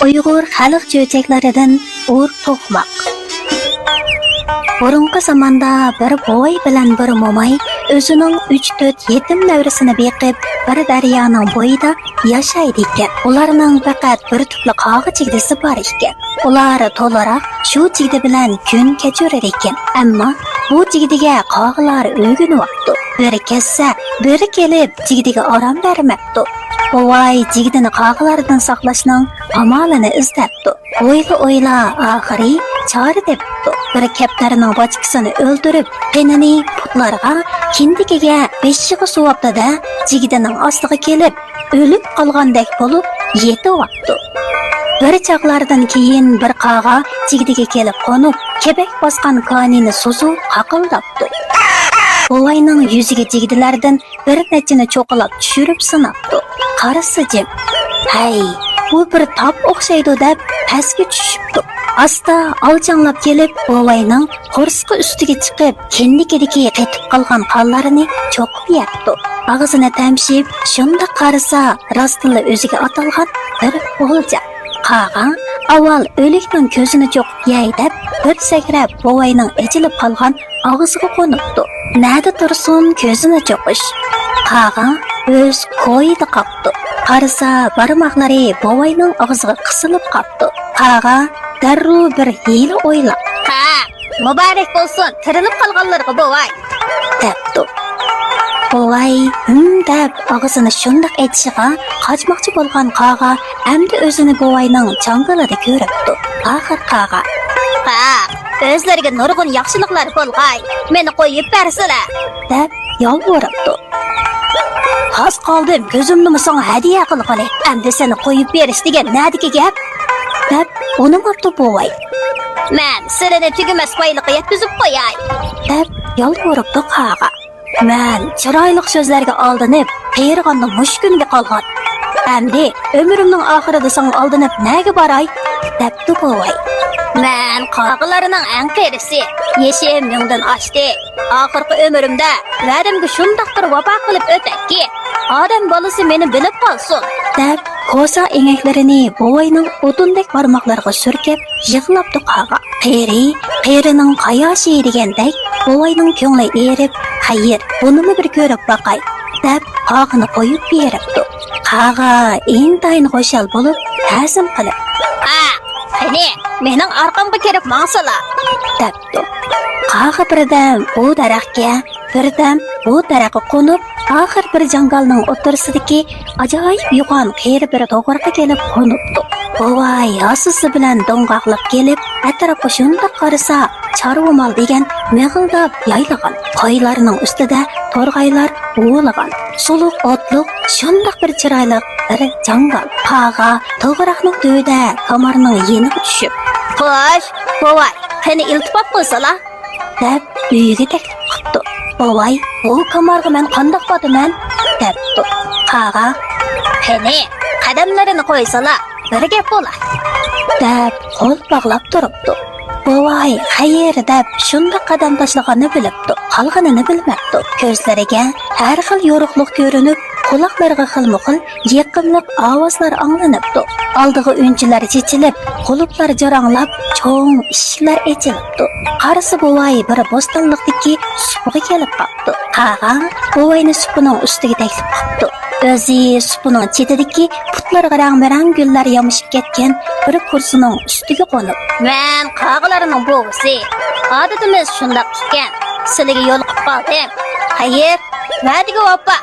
Uyg'ur xalq cho'chaklaridan ur to'qmoq. Burunqi zamonda bir boy bilan bir mo'may o'zining 3-4 yetim nevrasini beqib bir daryoning bo'yida yashaydi ekan. Ularning faqat bir tupli qog'i chigdisi bor ekan. Ular to'laroq shu chigdi bilan kun kechirar ekan. Ammo bu chigdiga qog'lar o'rganibdi. Biri kessa, biri kelib chigdiga orom bermabdi. Boy chigdini qog'lardan saqlashning amalini izlabdi. O'yla oxiri chora tepdi. Bir kaptarning bochkisini o'ldirib, qenini putlarga, kindikiga beshig'i suvabdi-da, chigdining ostiga kelib, o'lib qolgandek bo'lib yetyapti. Bir chaqlardan keyin bir qog'a chigdiga kelib qo'nib, kebak bosgan konini suzib qaqildabdi. Boyning yuziga chigdilardan bir nechini cho'qilab tushirib sinabdi. Qarisi jim. Hay, bu bir top o'xshaydi deb pastga tushibdi. Asta aljanglab kelib, boyning qo'rsqi ustiga chiqib, kindikedagi qetib qolgan qonlarini cho'qib yeyapti. Og'zini tamshib, shunda qarasa, rostilla o'ziga atalgan bir o'lja. Qag'a avval o'likning ko'zini cho'qib yey deb, bir sakrab boyning echilib qolgan og'ziga qo'nibdi. Nada tursin ko'zini cho'qish. Qag'a o'z qo'yida qopdi. Qarasa, barmoqlari boyning og'ziga qisilib qopdi. Qag'a darrov bir hiyla o'ylab, "Ha, muborak bo'lsin, tirilib qolganlarga boy", debdi. Boy deb og'zini shundoq aytishiga qochmoqchi bo'lgan qag'a endi o'zini boyning changalida ko'ribdi. Axir qag'a, "Ha, o'zlariga nurg'un yaxshiliklar bo'lg'ay, meni qo'yib bersizlar", deb yolvoribdi. "Xos qoldim, ko'zimni senga hadiya qilg'ili, endi seni qo'yib berish degan nadiki gap?" deb unimabdi boy. "Men sirini tugumas qo'yliqqa yetkazib qo'yay", deb yolvoribdi qag'a. "Men chiroyli so'zlarga aldanib, qiyirg'anda mushkunga qolgan. Endi umrimning oxirida senga aldanib nega boray?" debdi boy. "Men qog'ilarining eng qirisi, yeshim mingdan oshdi. Oxirgi umrimda va'damga shundoq bir vafo qilib o'tayki, odam bolasi meni bilib qolsin", deb ko'sa engaklarini boyning o'tundek barmoqlariga surkib yig'labdi qag'a. Qiyrining qayoshi degandek boyning ko'ngli erib, "Xayr, bunimi bir ko'rib boqay", deb qog'ini qo'yib beribdi. Qag'a intayin xo'shal bo'lib, ta'zim qilib, "Ha, qani, mening orqamga kirib mansala", debdi. Qag'a birdan u daraxtga, birdan bu daraxtga qo'nib, oxir bir jangalning o'rtasidagi ajoyib yo'g'on qiyri bir to'g'riga kelib qo'nibdi. Boy yosisi bilan do'ng'aqlab kelib, atrofga shundoq qarasa, charvomal degan mig'ildab yaylagan qo'ylarning ustida to'rg'aylar o'g'ilgan. Suluq otliq shundoq bir chiroyli bir jangal. Qag'a to'g'raqning to'yida kamarning yeniga tushib, "Xo'sh, boy, qani iltifot qilsala", deb uyiga taklif qildi. Boy, "Bu kamarga men qandoq botaman?" debdi. Qag'a, "Qani, qadamlarini qo'ysala, bir gap bo'lar", deb qo'l bog'lab turibdi. Boy, "Xayr" deb shunda qadam tashlaganini bilibdi, qolganini bilmabdi. Ko'zlariga har xil yorug'lik ko'rinib, quloqlariga xilma-xil yiqimliq ovozlar anglanibdi. Oldiga o'nchilar chechilib, quluplar jaranglab, cho'ng eshiklar ochilibdi. Qarisi boy bir bo'stonliqdagi supiga kelib qoldi. Qag'a boyni supining ustiga taklif qildi. O'zi supining chetidagi putlarga rang-barang gullar yomishib ketgan bir kursining ustiga qo'nib, "Men qog'ilarining bo'g'isi. Odatimiz shundoq ekan. Sizlarga yo'l qilib qoldim. Xayr, va'diga vafo.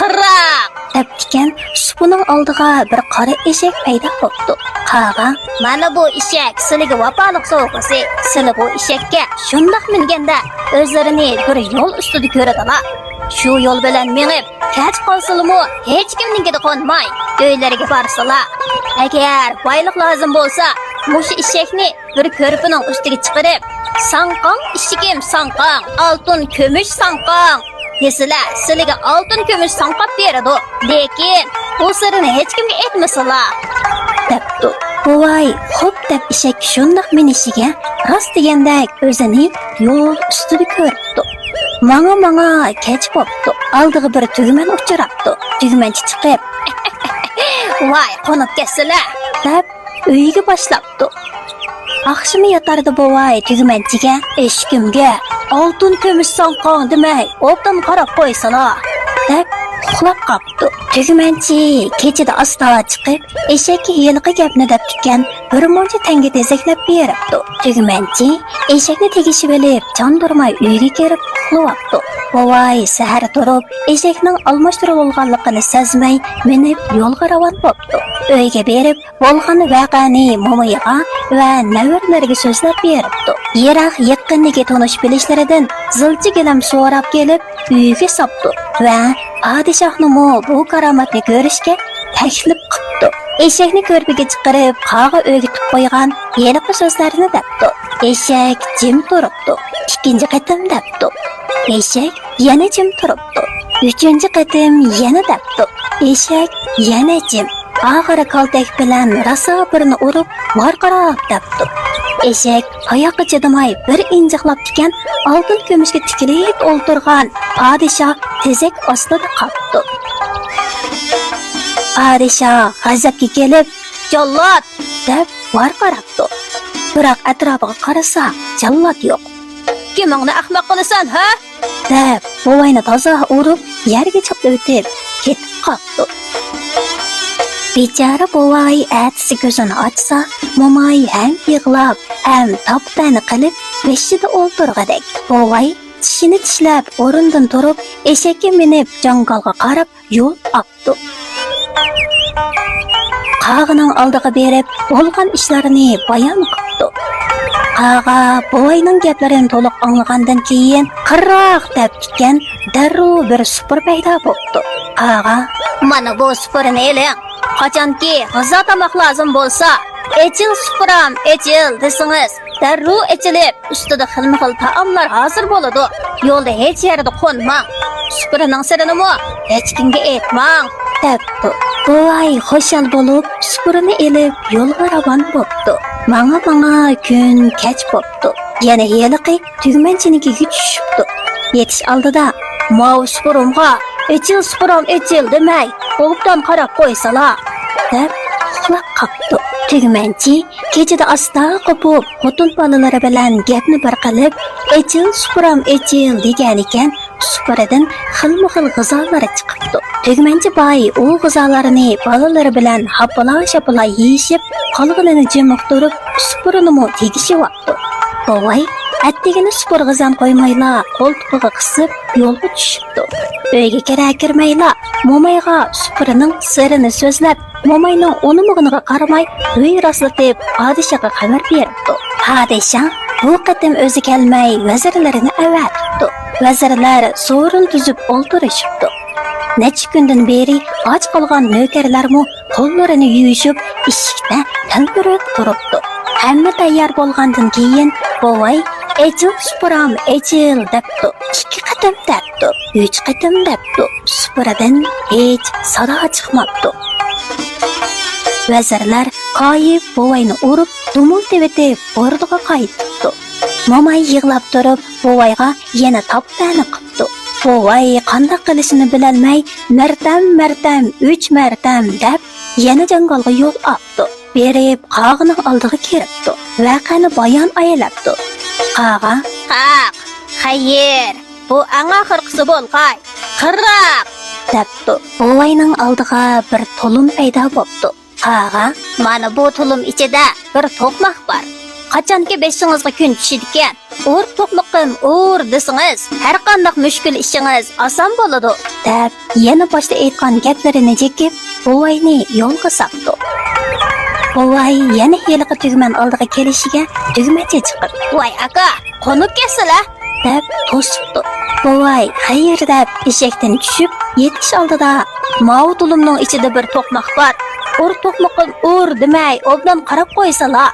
Qirraq", debdikan, supining oldiga bir qora eshak paydo bo'ldi. Qag'a, "Mana bu eshak sizlarga vafoliq sovg'asi. Sizlar bu eshakka shundoq minganda o'zlarini bir yo'l ustida ko'radilar. Shu yo'l bilan menib, kech qolsinmi, hech kimningga qo'nmay, uylariga borsalar. Agar boylik lozim bo'lsa, mushu eshakni bir ko'rpining ustiga chiqarib, 'Sanqong eshigim sanqong, oltin kumush sanqong' desalar, sizlarga oltin kumush sanqab beradi. Lekin bu sirni hech kimga aytmasalar", debdi. Boy, "Xo'p" deb eshak shundoq minishiga rost degandek o'zini yo'l ustida ko'ribdi. Manga kech bo'pti. Oldiga bir tugman uchrabdi. Tugmanchi chiqib, "Voy, qo'nib ketsinlar", deb uyiga boshlabdi. Akşamı yatardı bovay tügümenchiga, eshikimga oltin kumush sonqon demay, obdan qarab qo'ysala, deb uxlab qopdi. Tügümenchi kechada asta chiqib, eshakka yilqi gapni deb tutgan bir muncha tanga tezaklab beribdi. Tügümenchi eshakni tegishib olib, chondurmay uyga kirib uxlayapti. Bovay sahar turib, eshakning almashtirib olganligini sezmay, minib yo'lga ravon bo'ldi. Uyga berib, bo'lgan voqeani mo'mayiga va navarlarga so'zlab beribdi. Yiroq yaqindagi tonish bilishlaridan zilchi gilam so'rab kelib, uyga sopdi va podshohni bu karomatni ko'rishga taklif qildi. Eshakni ko'rpaga chiqarib, qog'i o'gitib qo'ygan yeniqi so'zlarini debdi. Eshak jim turibdi. Ikkinchi qatim debdi. Eshak yana jim turibdi. Uchinchi qatim yana debdi. Eshak yana jim. Oxiri kaltak bilan rosa birini urib, varqarab debdi. Eshak oyoqqa chidamay bir injiqlab tikan oltin kumushga tikilib o'ltirgan podshoh tezak ostida qoldi. Podshoh g'azabga kelib, "Jallod!" deb varqarabdi. Biroq atrofiga qarasa, jallod yo'q. "Kimingni ahmoq qilasan, ha?" deb bovayni toza urib, yerga chopib o'tib, ketib qoldi. Bechara bovay atisi ko'zini ochsa, mo'may ham yig'lab, ham toptani qilib, beshida o'ltirg'adek. Bovay tishini tishlab, o'rindan turib, eshakka minib, jangolga qarab yo'l oldi. Qag'ining oldiga berib, bo'lgan ishlarini bayon qildi. Qaga bovayning gaplarini to'liq anglagandan keyin qirroq deb tutgan darrov bir supur paydo bo'ldi. Qaga, "Mana bu supurni eling. Qachonki g'azo tomoq lozim bo'lsa, echil supuram, echil desingiz, darrov echilib, ustida xilma-xil taomlar hozir bo'ladi. Yo'lda hech yerda qo'nmang. Supurining sirini hech kimga aytmang" debdi. Bovay xushal bo'lib, supurini elib yo'lga ravon bo'ldi. Manga kun kech bo'ldi. Yana yeliqi tugmanchinikiga tushibdi. Yetish oldida "Mau supurumga echil supuram, echil demay, qo'ldan qarab qo'ysala" deb uxlab qopdi. Tugmanchi kechada asta qopib, xotin bolalari bilan gapni bir qilib, "Echil supuram, echil" degan ekan, supuridan xilma-xil g'izolar chiqibdi. Tugmanchi boy u g'izolarini bolalari bilan hapala-shapala yeyishib, qolganini jimiq turib, supurini tegishyapti. Bovay attigini supur g'izam qo'ymayla, qo'ltiqiga qisib yo'lga tushibdi. Uyga kirmayla, mo'mayga supurining sirini so'zlab, mo'mayning unimig'iga qaramay, uy rostlatib, podshohga xabar beribdi. Podshoh bu qatim o'zi kelmay, vazirlarini avatibdi. Vazirlar so'rin tuzib o'ltirishibdi. Necha kundan beri och qolgan navkarlarmi qo'llarini yuvishib, eshikda talpirib turibdi. Hamma tayyor bo'lgandan keyin bovay "Echil supuram, echil" debdi. 2 qatim debdi, 3 qatim debdi. Supuradan hech sado chiqmabdi. Vazirlar qoyib bovayni urib, dumul tevitib, o'rniga qaytibdi. Mo'may yig'lab turib, bovayga yana toptani qildi. Bovay qanday qilishini bilolmay, martam 3 martam deb yana jangolga yo'l oldi. Berib, qag'ining oldiga kiribdi. Voqeani bayon aylabdi. Qaga, "Qaq, xayr, bu anga xirqisi bo'lg'ay. Qirraq" debdi. Bovayning oldiga bir tulum paydo bo'ldi. Qaga, "Mana bu tulum ichida bir to'qmoq bor. Qachonki beshingizga kun tushadigan, "Ur to'qmoqim, ur" desingiz, har qanday mushkul ishingiz oson bo'ladi" deb yana boshda aytgan gaplarini chekib, bovayni yo'lga soldi. Bovay yana yiliqi tugman oldiga kelishiga tugmachi chiqib, "Voy aka, qo'nib kelsizlar" deb to'sibdi. Bovay xayr deb eshakdan tushib, yetish oldida "Mau tulumning ichida bir to'qmoq bor. Ur to'qmoqim, ur" demay, obdan qarab qo'ysala"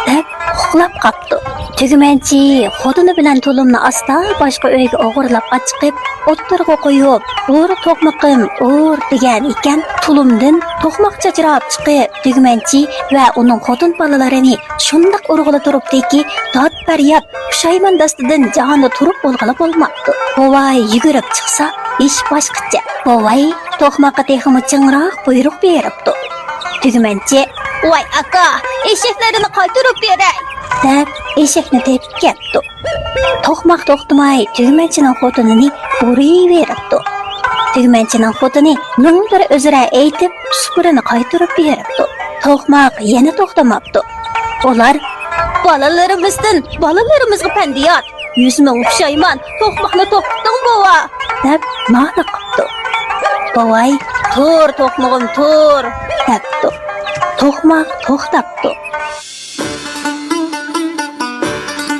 deb uxlab qopdi. Tugmanchi xotini bilan tulumni asta boshqa uyga o'g'irlab chiqib, o'ttirg'a qo'yib, "Ur to'qmoqim, ur" degan ekan, tulumdan to'qmoq chachrab chiqib, tugmanchi va uning xotin bolalarini shundoq urg'ila turibdiki, dod faryod pushaymon dastidan jahonda turib bo'lg'ala bo'lmabdi. Bovay yugurib chiqsa, ish boshqacha. Bovay to'qmoqqa texmi chingroq buyruq beribdi. Tugmanchi "Voy aka, eşeklerini qaytarıp beray" deb eshakni tepib ketdi. To'qmoq to'xtamay tugmanchining xotinini urayveribdi. Tugmanchining xotini nimdir o'zira aytib, supurini qaytarib beribdi. To'qmoq yana to'xtamabdi. Ular balalarimizga pandiyat, 100 ming pushayman, to'qmoqni to'xtatding bova deb ma'no qildi. Bovay, "Tur, to'qmog'im, tur" debdi. To'qmoq to'xtabdi.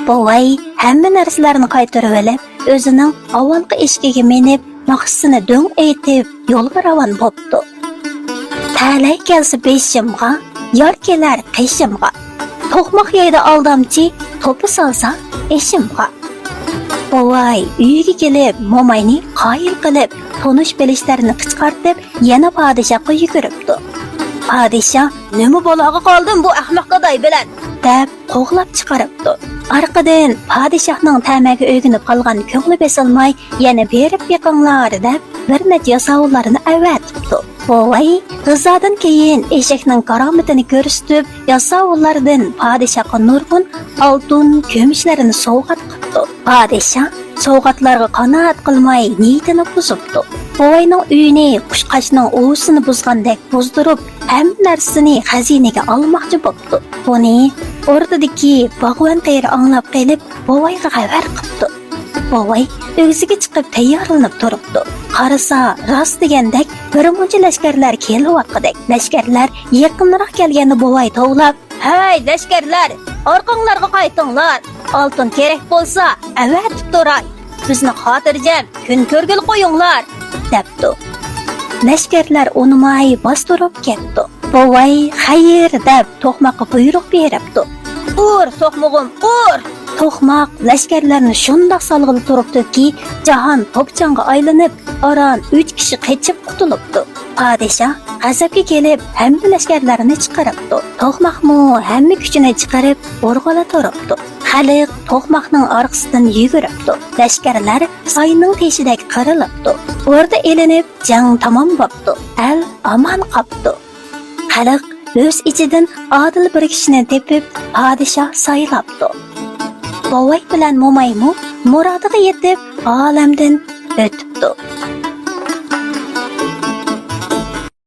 Bovay hamma narsalarni qaytarib olib, o'zining avvalgi eshkiga minib, maqsadini do'ng aytib, yo'lga ravon bo'pti. Talay kelsa beshimga, yor kelar qishimga. To'qmoq yeydi aldamchi, to'pi solsa eshimga. Bovay uyiga kelib, momayni qoyil qilib, tonish bilishlarini qichqartib, yana podshohga yuguribdi. Podshoh, "Nima bolaga qoldin bu ahmoq gaday bilan?" deb qo'g'lab chiqaribdi. Arqadan podshohning tamaga o'ginib qolgan ko'ngli besilmay, yana berib yiqinglar deb bir necha yasovlarini avatibdi. Bovay g'izodan keyin eshakning karomatini ko'rsatib, yasovlardan podshohga nurg'un oltin ko'mishlarini sovg'at qildi. Podshoh sovg'atlarga qanoat qilmay niyatini buzibdi. Bovayning uyini qushqashning o'sini buzgandek buzdirib, hamma narsasini xazinaga olmoqchi bo'ldi. Buni o'rtadagi bog'van qayri anglab kelib, bovayga xabar qildi. Bovay o'ziga chiqib tayyorlanib turibdi. Qarasa, rost degandek bir muncha lashkarlar kelyapti. Lashkarlar yaqinroq kelganda bovay tovlab, "Hey lashkarlar, orqanglarga qaytinglar. Oltin kerak bo'lsa, avatib turay. Bizni xotirjam kun ko'rgil qo'yinglar" debdi. Lashkarlar unimay bostirib ketdi. Bovay "Xayr" deb to'qmoqqa buyruq beribdi. "Ur, to'qmog'im, ur!" To'qmoq lashkarlarni shundoq salg'ilib turibdiki, jahon to'pchonga aylanib, oran 3 kishi qechib qutulibdi. Podshoh g'azabga kelib, hamma lashkarlarini chiqaribdi. To'qmoqmi hamma kuchini chiqarib, o'rg'ala turibdi. Xalq to'qmoqning orqasidan yuguribdi. Lashkarlar soyning teshidagi qirilibdi. O'rda elinib, jang tamom bo'ldi. Al aman qopdi. Xalq o'z ichidan odil bir kishini tepib, podshoh saylabdi. Bovay bilan momaymu murodiga yetib, olamdan o'tibdi.